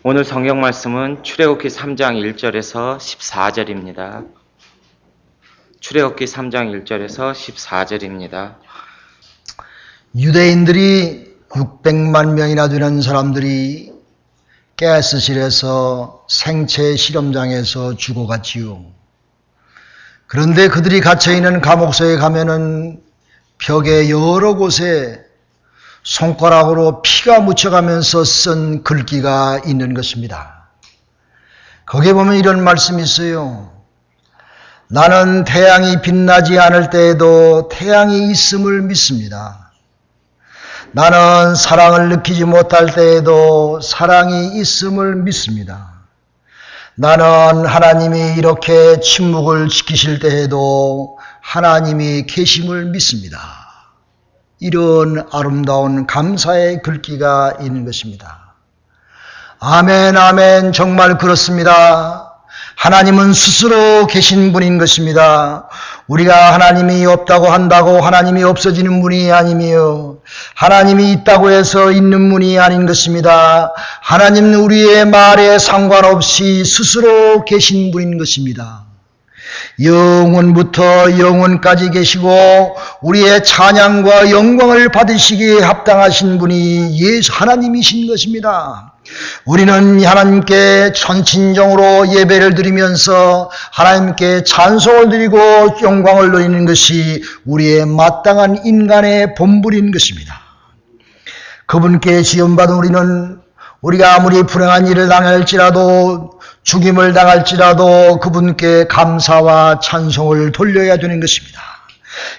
오늘 성경 말씀은 출애굽기 3장 1절에서 14절입니다. 출애굽기 3장 1절에서 14절입니다. 유대인들이 600만 명이나 되는 사람들이 가스실에서 생체 실험장에서 죽어갔지요. 그런데 그들이 갇혀있는 감옥소에 가면은 벽의 여러 곳에 손가락으로 피가 묻혀가면서 쓴 글귀가 있는 것입니다. 거기에 보면 이런 말씀이 있어요. 나는 태양이 빛나지 않을 때에도 태양이 있음을 믿습니다. 나는 사랑을 느끼지 못할 때에도 사랑이 있음을 믿습니다. 나는 하나님이 이렇게 침묵을 지키실 때에도 하나님이 계심을 믿습니다. 이런 아름다운 감사의 글귀가 있는 것입니다. 아멘, 아멘. 정말 그렇습니다. 하나님은 스스로 계신 분인 것입니다. 우리가 하나님이 없다고 한다고 하나님이 없어지는 분이 아니며 하나님이 있다고 해서 있는 분이 아닌 것입니다. 하나님은 우리의 말에 상관없이 스스로 계신 분인 것입니다. 영원부터 영원까지 계시고 우리의 찬양과 영광을 받으시기에 합당하신 분이 예수 하나님이신 것입니다. 우리는 하나님께 전친정으로 예배를 드리면서 하나님께 찬송을 드리고 영광을 드리는 것이 우리의 마땅한 인간의 본분인 것입니다. 그분께 지원받은 우리가 아무리 불행한 일을 당할지라도 죽임을 당할지라도 그분께 감사와 찬송을 돌려야 되는 것입니다.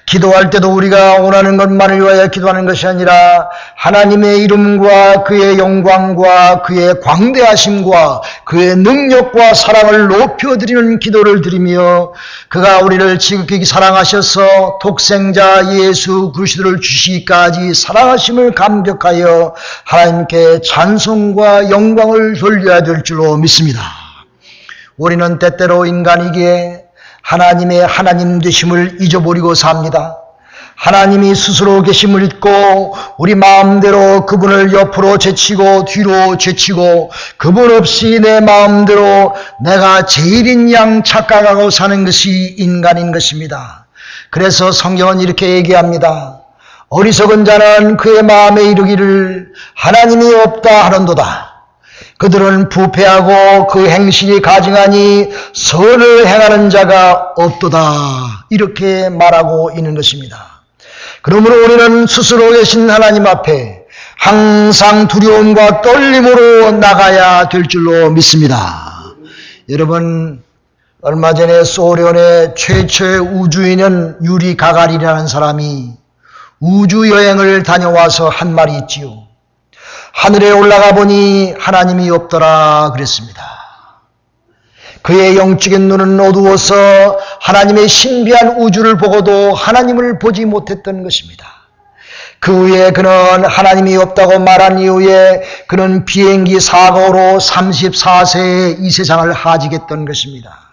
기도할 때도 우리가 원하는 것만을 위하여 기도하는 것이 아니라 하나님의 이름과 그의 영광과 그의 광대하심과 그의 능력과 사랑을 높여드리는 기도를 드리며 그가 우리를 지극히 사랑하셔서 독생자 예수 그리스도를 주시기까지 사랑하심을 감격하여 하나님께 찬송과 영광을 돌려야 될 줄로 믿습니다. 우리는 때때로 인간이기에 하나님의 하나님 되심을 잊어버리고 삽니다. 하나님이 스스로 계심을 잊고 우리 마음대로 그분을 옆으로 제치고 뒤로 제치고 그분 없이 내 마음대로 내가 제일인 양 착각하고 사는 것이 인간인 것입니다. 그래서 성경은 이렇게 얘기합니다. 어리석은 자는 그의 마음에 이르기를 하나님이 없다 하는도다. 그들은 부패하고 그 행실이 가증하니 선을 행하는 자가 없도다. 이렇게 말하고 있는 것입니다. 그러므로 우리는 스스로 계신 하나님 앞에 항상 두려움과 떨림으로 나가야 될 줄로 믿습니다. 여러분, 얼마 전에 소련의 최초의 우주인은 유리 가가린이라는 사람이 우주여행을 다녀와서 한 말이 있지요. 하늘에 올라가 보니 하나님이 없더라 그랬습니다. 그의 영적인 눈은 어두워서 하나님의 신비한 우주를 보고도 하나님을 보지 못했던 것입니다. 그 후에 그는 하나님이 없다고 말한 이후에 그는 비행기 사고로 34세에 이 세상을 하직했던 것입니다.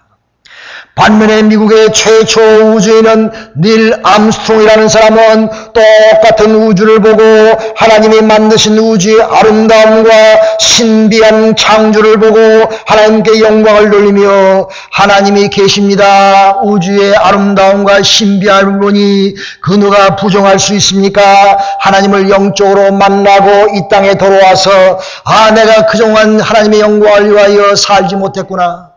반면에 미국의 최초 우주인은 닐 암스트롱이라는 사람은 똑같은 우주를 보고 하나님이 만드신 우주의 아름다움과 신비한 창조를 보고 하나님께 영광을 돌리며 하나님이 계십니다. 우주의 아름다움과 신비함을 보니 그 누가 부정할 수 있습니까? 하나님을 영적으로 만나고 이 땅에 돌아와서 내가 그동안 하나님의 영광을 위하여 살지 못했구나.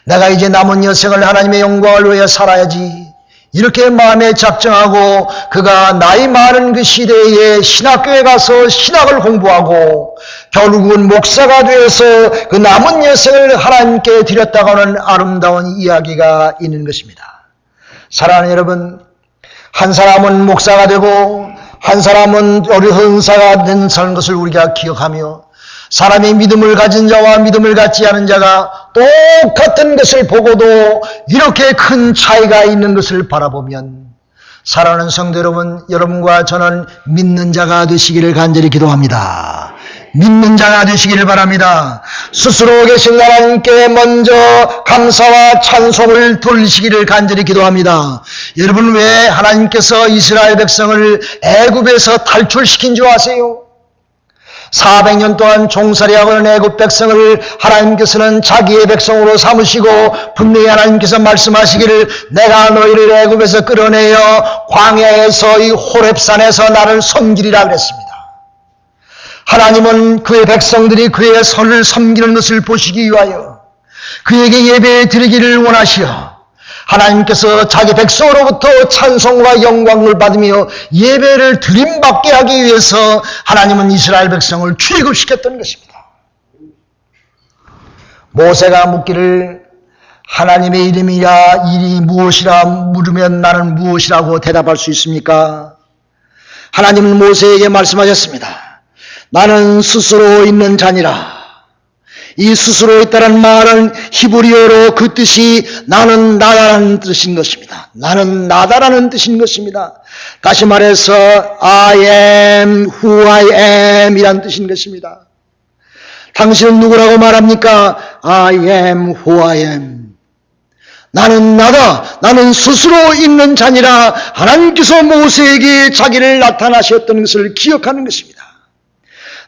내가 이제 남은 여생을 하나님의 영광을 위해 살아야지. 이렇게 마음에 작정하고 그가 나이 많은 그 시대에 신학교에 가서 신학을 공부하고 결국은 목사가 되어서 그 남은 여생을 하나님께 드렸다고 하는 아름다운 이야기가 있는 것입니다. 사랑하는 여러분, 한 사람은 목사가 되고 한 사람은 은사가 된 것을 우리가 기억하며 사람이 믿음을 가진 자와 믿음을 갖지 않은 자가 똑같은 것을 보고도 이렇게 큰 차이가 있는 것을 바라보면 사랑하는 성도 여러분, 여러분과 저는 믿는 자가 되시기를 간절히 기도합니다. 믿는 자가 되시기를 바랍니다. 스스로 계신 하나님께 먼저 감사와 찬송을 돌리시기를 간절히 기도합니다. 여러분, 왜 하나님께서 이스라엘 백성을 애굽에서 탈출시킨 줄 아세요? 400년 동안 종살이하고 있는 애굽 백성을 하나님께서는 자기의 백성으로 삼으시고 분명히 하나님께서 말씀하시기를 내가 너희를 애굽에서 끌어내어 광야에서 이 호렙산에서 나를 섬기리라 그랬습니다. 하나님은 그의 백성들이 그의 선을 섬기는 것을 보시기 위하여 그에게 예배 드리기를 원하시어 하나님께서 자기 백성으로부터 찬송과 영광을 받으며 예배를 드림받게 하기 위해서 하나님은 이스라엘 백성을 출애굽시켰던 것입니다. 모세가 묻기를 하나님의 이름이라 일이 무엇이라 물으면 나는 무엇이라고 대답할 수 있습니까? 하나님은 모세에게 말씀하셨습니다. 나는 스스로 있는 자니라. 이 스스로 있다는 말은 히브리어로 그 뜻이 나는 나다라는 뜻인 것입니다. 나는 나다라는 뜻인 것입니다. 다시 말해서 I am who I am 이란 뜻인 것입니다. 당신은 누구라고 말합니까? I am who I am. 나는 나다. 나는 스스로 있는 자니라. 하나님께서 모세에게 자기를 나타나셨던 것을 기억하는 것입니다.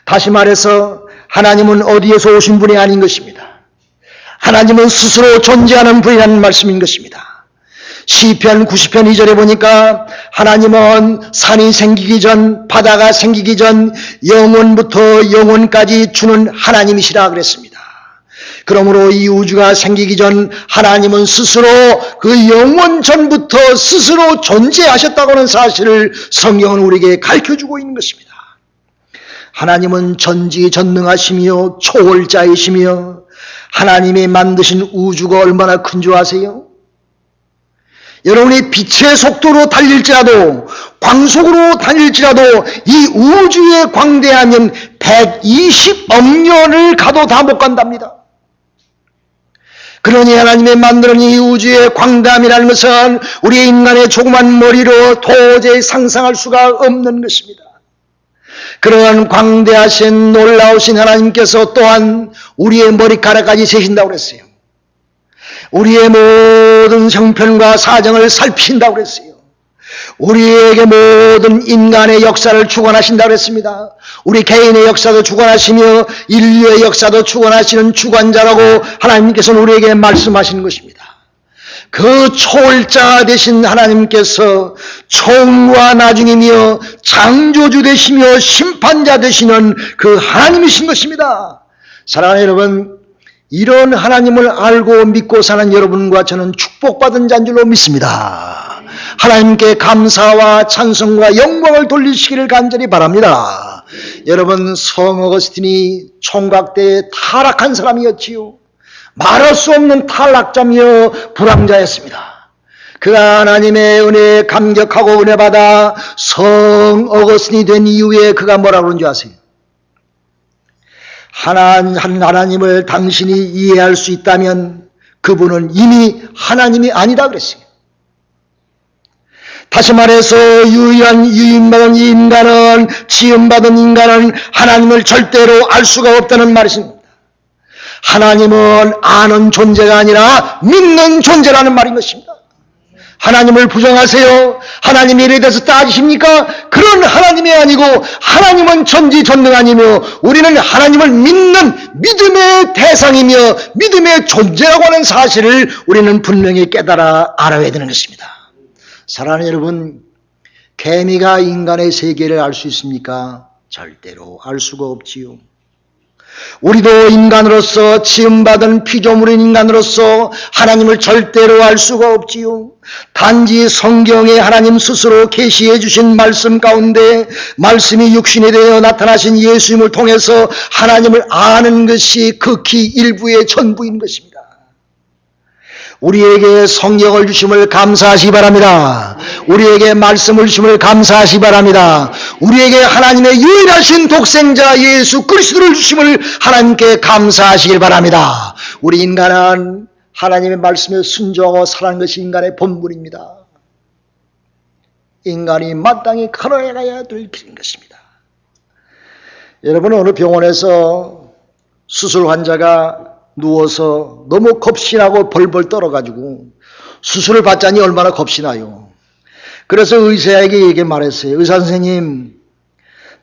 다시 말해서 하나님은 어디에서 오신 분이 아닌 것입니다. 하나님은 스스로 존재하는 분이라는 말씀인 것입니다. 시편 90편 2절에 보니까 하나님은 산이 생기기 전, 바다가 생기기 전 영원부터 영원까지 주는 하나님이시라 그랬습니다. 그러므로 이 우주가 생기기 전 하나님은 스스로 그 영원 전부터 스스로 존재하셨다고 하는 사실을 성경은 우리에게 가르쳐주고 있는 것입니다. 하나님은 전지전능하시며 초월자이시며 하나님이 만드신 우주가 얼마나 큰 줄 아세요? 여러분이 빛의 속도로 달릴지라도 광속으로 달릴지라도 이 우주의 광대하면 120억 년을 가도 다 못 간답니다. 그러니 하나님의 만드는 이 우주의 광대함이라는 것은 우리 인간의 조그만 머리로 도저히 상상할 수가 없는 것입니다. 그러한 광대하신 놀라우신 하나님께서 또한 우리의 머리카락까지 세신다고 그랬어요. 우리의 모든 형편과 사정을 살피신다고 그랬어요. 우리에게 모든 인간의 역사를 주관하신다고 그랬습니다. 우리 개인의 역사도 주관하시며 인류의 역사도 주관하시는 주관자라고 하나님께서는 우리에게 말씀하시는 것입니다. 그 초월자 되신 하나님께서 총무와 나중이며 창조주 되시며 심판자 되시는 그 하나님이신 것입니다. 사랑하는 여러분, 이런 하나님을 알고 믿고 사는 여러분과 저는 축복받은 자인 줄로 믿습니다. 하나님께 감사와 찬송과 영광을 돌리시기를 간절히 바랍니다. 여러분, 성 어거스틴이 총각 때 타락한 사람이었지요. 말할 수 없는 탈락자며 불황자였습니다. 그가 하나님의 은혜에 감격하고 은혜 받아 성 어거스틴이 된 이후에 그가 뭐라고 그러는 줄 아세요? 하나님을 당신이 이해할 수 있다면 그분은 이미 하나님이 아니다 그랬어요. 다시 말해서 유인받은 인간은, 지음받은 인간은 하나님을 절대로 알 수가 없다는 말이십니다. 하나님은 아는 존재가 아니라 믿는 존재라는 말인 것입니다. 하나님을 부정하세요? 하나님의 일에 대해서 따지십니까? 그런 하나님이 아니고 하나님은 전지전능하니며 우리는 하나님을 믿는 믿음의 대상이며 믿음의 존재라고 하는 사실을 우리는 분명히 깨달아 알아야 되는 것입니다. 사랑하는 여러분, 개미가 인간의 세계를 알 수 있습니까? 절대로 알 수가 없지요. 우리도 인간으로서 지음받은 피조물인 인간으로서 하나님을 절대로 알 수가 없지요. 단지 성경에 하나님 스스로 계시해 주신 말씀 가운데 말씀이 육신이 되어 나타나신 예수님을 통해서 하나님을 아는 것이 극히 일부의 전부인 것입니다. 우리에게 성령을 주심을 감사하시기 바랍니다. 우리에게 말씀을 주심을 감사하시기 바랍니다. 우리에게 하나님의 유일하신 독생자 예수 그리스도를 주심을 하나님께 감사하시길 바랍니다. 우리 인간은 하나님의 말씀에 순종하고 살아가는 것이 인간의 본분입니다. 인간이 마땅히 걸어가야 될 길인 것입니다. 여러분, 어느 병원에서 수술 환자가 누워서 너무 겁신하고 벌벌 떨어가지고 수술을 받자니 얼마나 겁이 나요. 그래서 의사에게 이렇게 말했어요. 의사 선생님,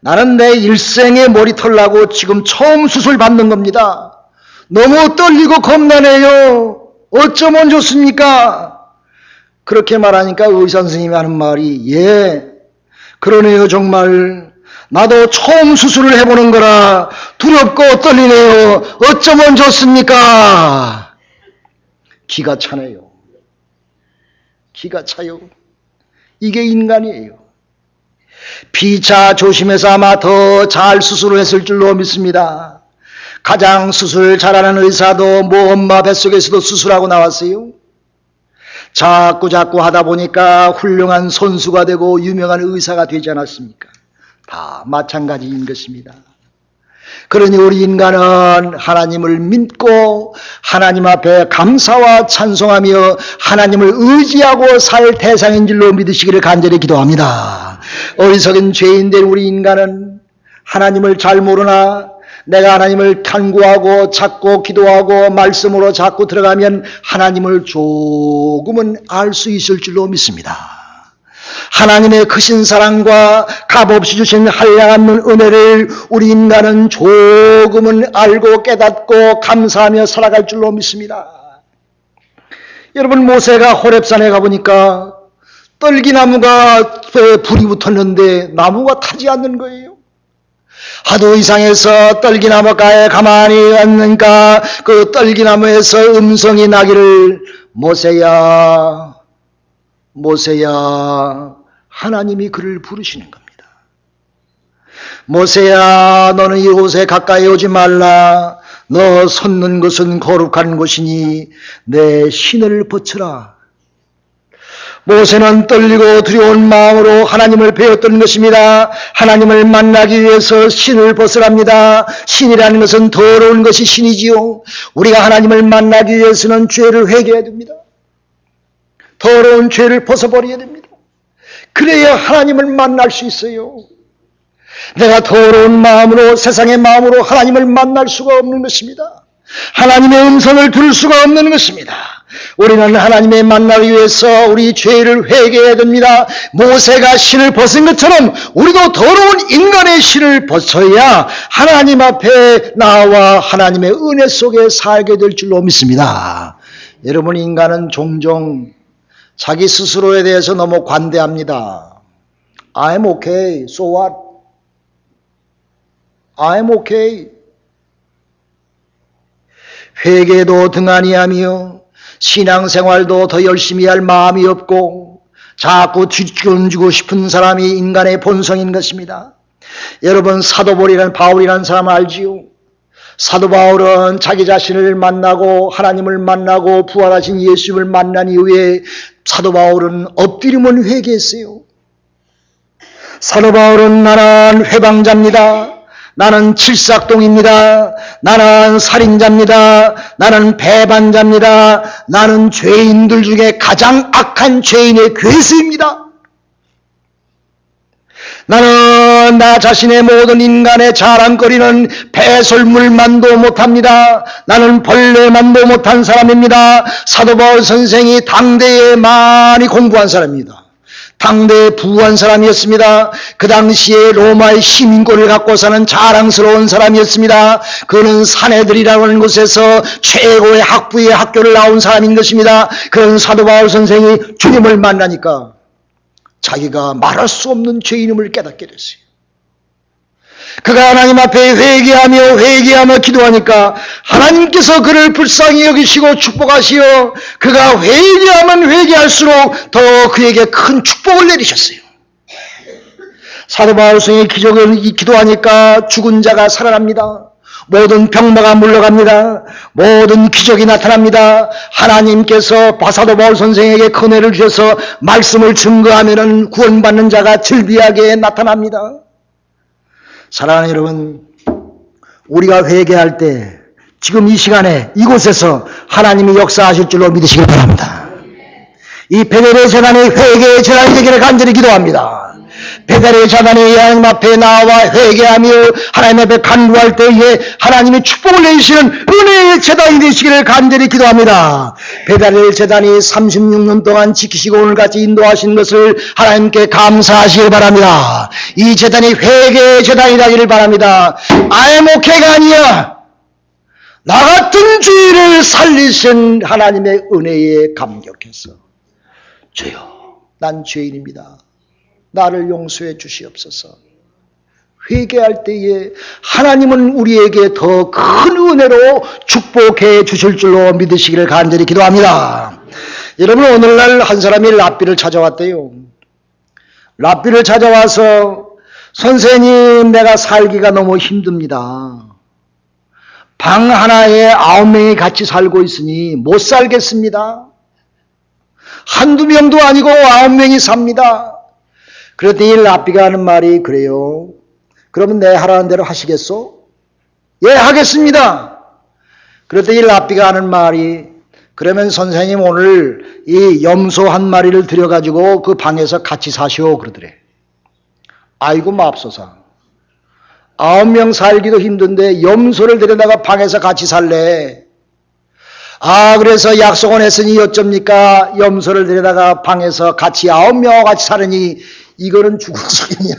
나는 내 일생에 머리털 나고 지금 처음 수술 받는 겁니다. 너무 떨리고 겁나네요. 어쩌면 좋습니까? 그렇게 말하니까 의사 선생님이 하는 말이, 예, 그러네요. 정말 나도 처음 수술을 해보는 거라 두렵고 떨리네요. 어쩌면 좋습니까? 기가 차네요. 기가 차요. 이게 인간이에요. 피차 조심해서 아마 더 잘 수술을 했을 줄로 믿습니다. 가장 수술 잘하는 의사도 뭐 엄마 뱃속에서도 수술하고 나왔어요. 자꾸 하다 보니까 훌륭한 선수가 되고 유명한 의사가 되지 않았습니까? 다 마찬가지인 것입니다. 그러니 우리 인간은 하나님을 믿고 하나님 앞에 감사와 찬송하며 하나님을 의지하고 살 대상인 줄로 믿으시기를 간절히 기도합니다. 어리석은 죄인된 우리 인간은 하나님을 잘 모르나 내가 하나님을 간구하고 찾고 기도하고 말씀으로 자꾸 들어가면 하나님을 조금은 알 수 있을 줄로 믿습니다. 하나님의 크신 사랑과 값없이 주신 한량없는 은혜를 우리 인간은 조금은 알고 깨닫고 감사하며 살아갈 줄로 믿습니다. 여러분, 모세가 호렙산에 가보니까 떨기나무가 불이 붙었는데 나무가 타지 않는 거예요. 하도 이상해서 떨기나무가에 가만히 앉으니까 그 떨기나무에서 음성이 나기를, 모세야, 모세야. 하나님이 그를 부르시는 겁니다. 모세야, 너는 이곳에 가까이 오지 말라. 너 섰는 것은 거룩한 곳이니 내 신을 벗으라. 모세는 떨리고 두려운 마음으로 하나님을 배웠던 것입니다. 하나님을 만나기 위해서 신을 벗으랍니다. 신이라는 것은 더러운 것이 신이지요. 우리가 하나님을 만나기 위해서는 죄를 회개해야 됩니다. 더러운 죄를 벗어버려야 됩니다. 그래야 하나님을 만날 수 있어요. 내가 더러운 마음으로, 세상의 마음으로 하나님을 만날 수가 없는 것입니다. 하나님의 음성을 들을 수가 없는 것입니다. 우리는 하나님의 만나기 위해서 우리 죄를 회개해야 됩니다. 모세가 신을 벗은 것처럼 우리도 더러운 인간의 신을 벗어야 하나님 앞에 나와 하나님의 은혜 속에 살게 될 줄로 믿습니다. 여러분, 인간은 종종 자기 스스로에 대해서 너무 관대합니다. I'm okay, so what? I'm okay. 회개도 등한히 하며 신앙생활도 더 열심히 할 마음이 없고 자꾸 뒷전주고 싶은 사람이 인간의 본성인 것입니다. 여러분, 사도 바울이라는 사람 알지요? 사도 바울은 자기 자신을 만나고 하나님을 만나고 부활하신 예수님을 만난 이후에 사도 바울은 엎드리면 회개했어요. 사도 바울은 나는 회방자입니다. 나는 칠삭동입니다. 나는 살인자입니다. 나는 배반자입니다. 나는 죄인들 중에 가장 악한 죄인의 괴수입니다. 나는 나 자신의 모든 인간의 자랑거리는 배설물만도 못합니다. 나는 벌레만도 못한 사람입니다. 사도 바울 선생이 당대에 많이 공부한 사람입니다. 당대에 부한 사람이었습니다. 그 당시에 로마의 시민권을 갖고 사는 자랑스러운 사람이었습니다. 그는 사내들이라는 곳에서 최고의 학부의 학교를 나온 사람인 것입니다. 그런 사도 바울 선생이 주님을 만나니까 자기가 말할 수 없는 죄인임을 깨닫게 됐어요. 그가 하나님 앞에 회개하며 기도하니까 하나님께서 그를 불쌍히 여기시고 축복하시어 그가 회개하면 회개할수록 더 그에게 큰 축복을 내리셨어요. 사도 바울 선생이 기도하니까 죽은 자가 살아납니다. 모든 병마가 물러갑니다. 모든 기적이 나타납니다. 하나님께서 사도 바울 선생에게 은혜를 주셔서 말씀을 증거하면 구원받는 자가 즐비하게 나타납니다. 사랑하는 여러분, 우리가 회개할 때 지금 이 시간에 이곳에서 하나님이 역사하실 줄로 믿으시길 바랍니다. 이 베델의 재단이 회개의 재단이 되기를 간절히 기도합니다. 배달의 재단이 하나님 앞에 나와 회개하며 하나님 앞에 간구할 때에 하나님이 축복을 내주시는 은혜의 재단이 되시기를 간절히 기도합니다. 배달의 재단이 36년 동안 지키시고 오늘같이 인도하신 것을 하나님께 감사하시길 바랍니다. 이 재단이 회개의 재단이 되기를 바랍니다. 아예 목회가 아니야. 나 같은 주의를 살리신 하나님의 은혜에 감격해서 주여, 난 죄인입니다. 나를 용서해 주시옵소서. 회개할 때에 하나님은 우리에게 더 큰 은혜로 축복해 주실 줄로 믿으시기를 간절히 기도합니다. 여러분, 오늘날 한 사람이 랍비를 찾아왔대요. 랍비를 찾아와서 선생님, 내가 살기가 너무 힘듭니다. 방 하나에 9명이 같이 살고 있으니 못 살겠습니다. 한두 명도 아니고 9명이 삽니다. 그랬더니 랍비가 하는 말이 그래요. 그러면 내 하라는 대로 하시겠소? 예, 하겠습니다. 그랬더니 랍비가 하는 말이 그러면 선생님 오늘 이 염소 한 마리를 들여가지고 그 방에서 같이 사시오 그러더래. 아이고 맙소사. 9명 살기도 힘든데 염소를 데려다가 방에서 같이 살래. 아, 그래서 약속은 했으니 어쩝니까? 염소를 데려다가 방에서 같이 9명하고 같이 사느니 이거는 죽을 소리냐.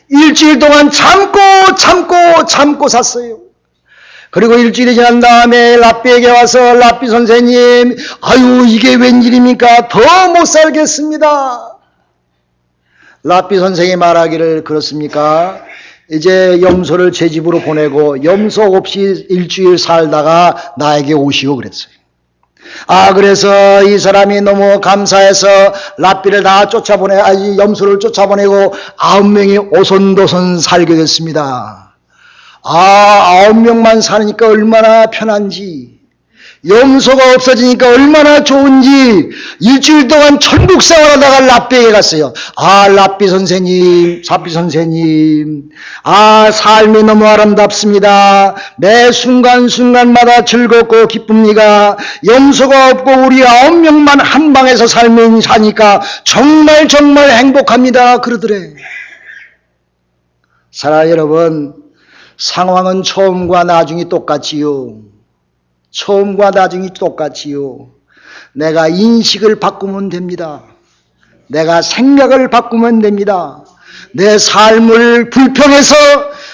일주일 동안 참고 샀어요. 그리고 일주일이 지난 다음에 랍비에게 와서 랍비 선생님, 아유 이게 웬일입니까? 더 못 살겠습니다. 랍비 선생이 말하기를 그렇습니까? 이제 염소를 제 집으로 보내고 염소 없이 일주일 살다가 나에게 오시오 그랬어요. 아, 그래서 이 사람이 너무 감사해서 랍비를 다 염소를 쫓아보내고 9명이 오손도손 살게 됐습니다. 아, 9명만 사니까 얼마나 편한지, 염소가 없어지니까 얼마나 좋은지 일주일 동안 천국 생활하다가 랍비에게 갔어요. 아, 랍비 선생님, 아, 삶이 너무 아름답습니다. 매 순간순간마다 즐겁고 기쁩니다. 염소가 없고 우리 9명만 한 방에서 사니까 정말 행복합니다. 그러더래. 사랑하는 여러분, 상황은 처음과 나중이 똑같지요. 처음과 나중이 똑같지요. 내가 인식을 바꾸면 됩니다. 내가 생각을 바꾸면 됩니다. 내 삶을 불평해서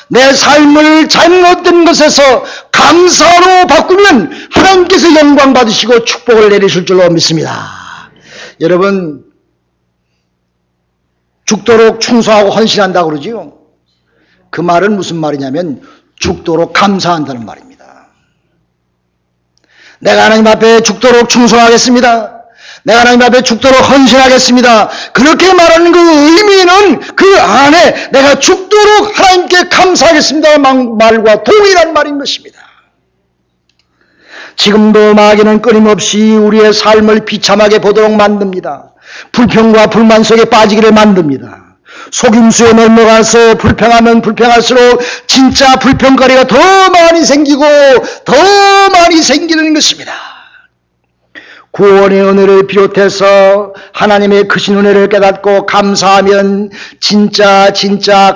내 삶을 잘못된 것에서 감사로 바꾸면 하나님께서 영광 받으시고 축복을 내리실 줄로 믿습니다. 여러분, 죽도록 충성하고 헌신한다고 그러지요. 그 말은 무슨 말이냐면 죽도록 감사한다는 말입니다. 내가 하나님 앞에 죽도록 충성하겠습니다. 내가 하나님 앞에 죽도록 헌신하겠습니다. 그렇게 말하는 그 의미는 그 안에 내가 죽도록 하나님께 감사하겠습니다 말과 동일한 말인 것입니다. 지금도 마귀는 끊임없이 우리의 삶을 비참하게 보도록 만듭니다. 불평과 불만 속에 빠지기를 만듭니다. 속임수에 넘어가서 불평하면 불평할수록 진짜 불평거리가 더 많이 생기고 더 많이 생기는 것입니다. 구원의 은혜를 비롯해서 하나님의 크신 은혜를 깨닫고 감사하면 진짜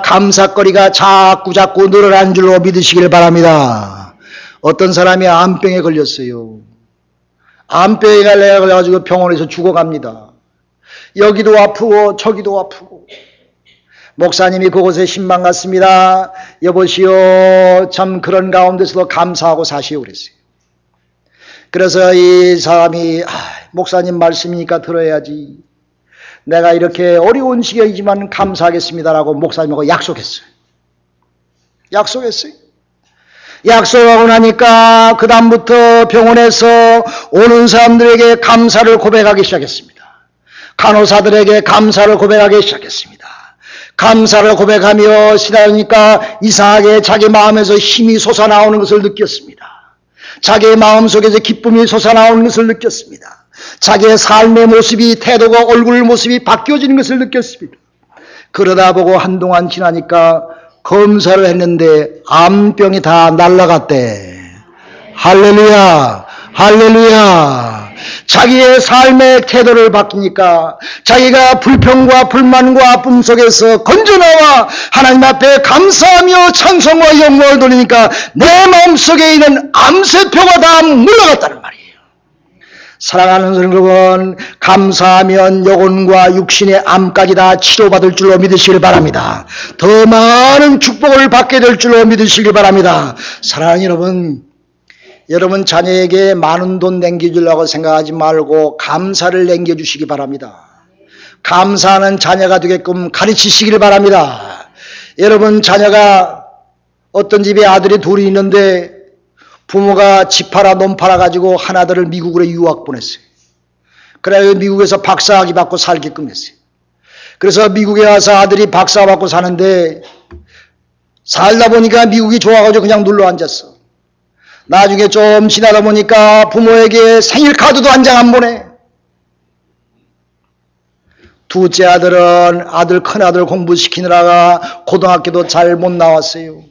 감사거리가 자꾸 늘어난 줄로 믿으시길 바랍니다. 어떤 사람이 암병에 걸렸어요. 암병에 걸려가지고 병원에서 죽어갑니다. 여기도 아프고 저기도 아프고. 목사님이 그곳에 신방 갔습니다. 여보시오, 참 그런 가운데서도 감사하고 사시오 그랬어요. 그래서 이 사람이 목사님 말씀이니까 들어야지. 내가 이렇게 어려운 시기이지만 감사하겠습니다라고 목사님하고 약속했어요. 약속하고 나니까 그 다음부터 병원에서 오는 사람들에게 감사를 고백하기 시작했습니다. 간호사들에게 감사를 고백하기 시작했습니다. 감사를 고백하며 지나니까 이상하게 자기 마음에서 힘이 솟아나오는 것을 느꼈습니다. 자기의 마음속에서 기쁨이 솟아나오는 것을 느꼈습니다. 자기의 삶의 모습이, 태도가, 얼굴 모습이 바뀌어지는 것을 느꼈습니다. 그러다 보고 한동안 지나니까 검사를 했는데 암병이 다 날아갔대. 할렐루야. 자기의 삶의 태도를 바뀌니까 자기가 불평과 불만과 아픔 속에서 건져나와 하나님 앞에 감사하며 찬송과 영광을 돌리니까 내 마음속에 있는 암세포가 다 물러갔다는 말이에요. 사랑하는 여러분, 감사하면 영혼과 육신의 암까지 다 치료받을 줄로 믿으시길 바랍니다. 더 많은 축복을 받게 될 줄로 믿으시길 바랍니다. 사랑하는 여러분 자녀에게 많은 돈 남겨주려고 생각하지 말고 감사를 남겨주시기 바랍니다. 감사하는 자녀가 되게끔 가르치시길 바랍니다. 여러분 자녀가 어떤 집에 아들이 둘이 있는데 부모가 집 팔아 논 팔아 가지고 하나들을 미국으로 유학 보냈어요. 그래서 미국에서 박사학위 받고 살게끔 했어요. 그래서 미국에 와서 아들이 박사 받고 사는데 살다 보니까 미국이 좋아가지고 그냥 눌러 앉았어. 나중에 좀 지나다 보니까 부모에게 생일 카드도 한 장 안 보내. 둘째 아들은 큰아들 공부시키느라가 고등학교도 잘 못 나왔어요.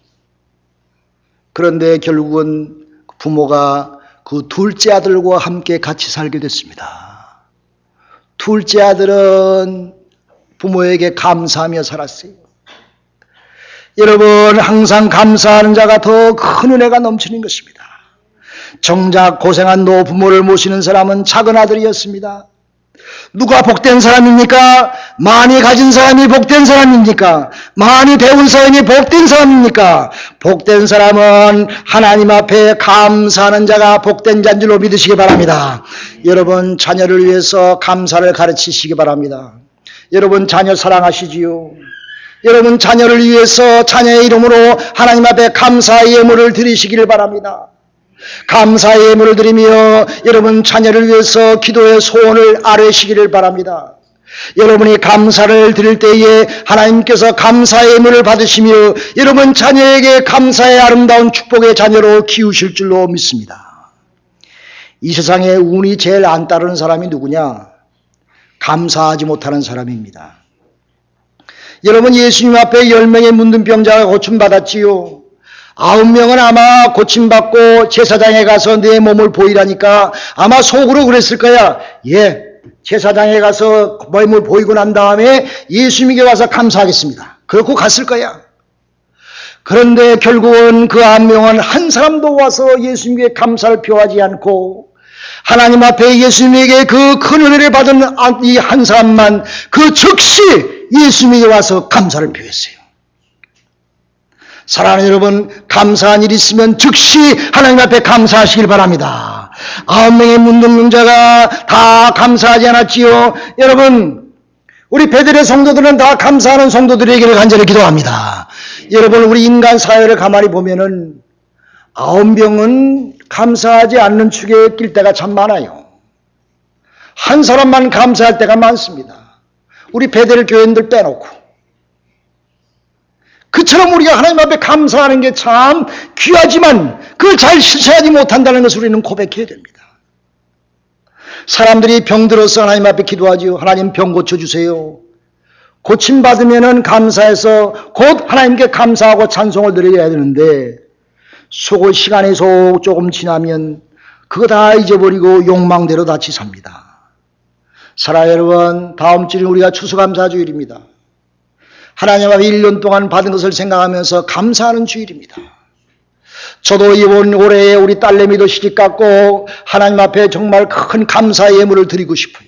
그런데 결국은 부모가 그 둘째 아들과 함께 같이 살게 됐습니다. 둘째 아들은 부모에게 감사하며 살았어요. 여러분, 항상 감사하는 자가 더 큰 은혜가 넘치는 것입니다. 정작 고생한 노부모를 모시는 사람은 작은 아들이었습니다. 누가 복된 사람입니까? 많이 가진 사람이 복된 사람입니까? 많이 배운 사람이 복된 사람입니까? 복된 사람은 하나님 앞에 감사하는 자가 복된 자인 줄로 믿으시기 바랍니다. 여러분 자녀를 위해서 감사를 가르치시기 바랍니다. 여러분 자녀 사랑하시지요? 여러분 자녀를 위해서 자녀의 이름으로 하나님 앞에 감사의 예물을 드리시기를 바랍니다. 감사의 예물을 드리며 여러분 자녀를 위해서 기도의 소원을 아뢰시기를 바랍니다. 여러분이 감사를 드릴 때에 하나님께서 감사의 예물을 받으시며 여러분 자녀에게 감사의 아름다운 축복의 자녀로 키우실 줄로 믿습니다. 이 세상에 운이 제일 안 따르는 사람이 누구냐? 감사하지 못하는 사람입니다. 여러분 예수님 앞에 10명의 문둥병자가 고침받았지요. 9명은 아마 고침받고 제사장에 가서 내 몸을 보이라니까 아마 속으로 그랬을 거야. 예, 제사장에 가서 몸을 보이고 난 다음에 예수님에게 와서 감사하겠습니다. 그렇고 갔을 거야. 그런데 결국은 그 9명은 한 사람도 와서 예수님께 감사를 표하지 않고 하나님 앞에 예수님에게 그 큰 은혜를 받은 이 한 사람만 그 즉시 예수님에게 와서 감사를 표했어요. 사랑하는 여러분, 감사한 일이 있으면 즉시 하나님 앞에 감사하시길 바랍니다. 9명의 문둥병자가 다 감사하지 않았지요. 여러분, 우리 베들의 성도들은 다 감사하는 성도들에게 간절히 기도합니다. 여러분, 우리 인간 사회를 가만히 보면은 9명은 감사하지 않는 축에 낄 때가 참 많아요. 한 사람만 감사할 때가 많습니다. 우리 베들 교인들 빼놓고. 그처럼 우리가 하나님 앞에 감사하는 게 참 귀하지만 그걸 잘 실천하지 못한다는 것을 우리는 고백해야 됩니다. 사람들이 병들어서 하나님 앞에 기도하지요. 하나님 병 고쳐주세요. 고침받으면 감사해서 곧 하나님께 감사하고 찬송을 드려야 되는데 속을 시간이 조금 지나면 그거 다 잊어버리고 욕망대로 다치 삽니다. 사랑하는 여러분, 다음 주는 우리가 추수감사주일입니다. 하나님 앞에 1년 동안 받은 것을 생각하면서 감사하는 주일입니다. 저도 이번 올해에 우리 딸내미도 시집갔고 하나님 앞에 정말 큰 감사의 예물을 드리고 싶어요.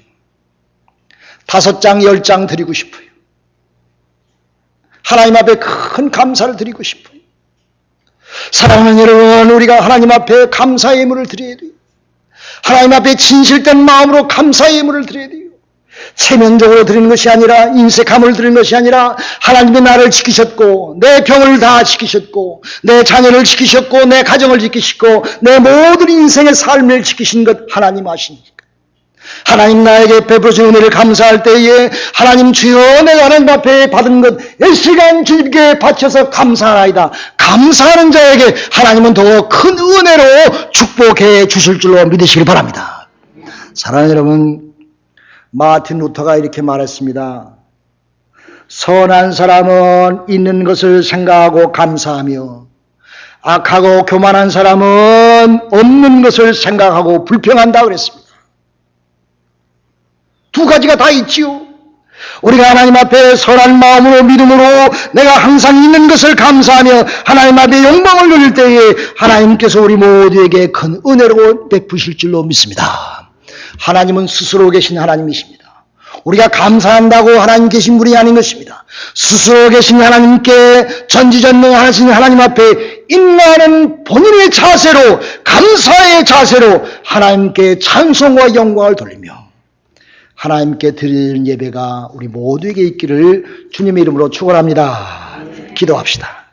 5장, 10장 드리고 싶어요. 하나님 앞에 큰 감사를 드리고 싶어요. 사랑하는 여러분, 우리가 하나님 앞에 감사의 예물을 드려야 돼요. 하나님 앞에 진실된 마음으로 감사의 예물을 드려야 돼요. 체면적으로 드리는 것이 아니라 인색함을 드리는 것이 아니라 하나님이 나를 지키셨고 내 병을 다 지키셨고 내 자녀를 지키셨고 내 가정을 지키시고 내 모든 인생의 삶을 지키신 것 하나님 아시니까 하나님 나에게 베푸신 은혜를 감사할 때에 하나님 주여 내가 하나님 앞에 받은 것 일시간 주님께 바쳐서 감사하나이다. 감사하는 자에게 하나님은 더 큰 은혜로 축복해 주실 줄로 믿으시길 바랍니다. 사랑하는 여러분, 마틴 루터가 이렇게 말했습니다. 선한 사람은 있는 것을 생각하고 감사하며 악하고 교만한 사람은 없는 것을 생각하고 불평한다 그랬습니다. 두 가지가 다 있지요. 우리가 하나님 앞에 선한 마음으로 믿음으로 내가 항상 있는 것을 감사하며 하나님 앞에 영광을 돌릴 때에 하나님께서 우리 모두에게 큰 은혜로 베푸실 줄로 믿습니다. 하나님은 스스로 계신 하나님이십니다. 우리가 감사한다고 하나님 계신 분이 아닌 것입니다. 스스로 계신 하나님께 전지전능하신 하나님 앞에 인내하는 본인의 자세로, 감사의 자세로 하나님께 찬송과 영광을 돌리며 하나님께 드리는 예배가 우리 모두에게 있기를 주님의 이름으로 축원합니다. 기도합시다.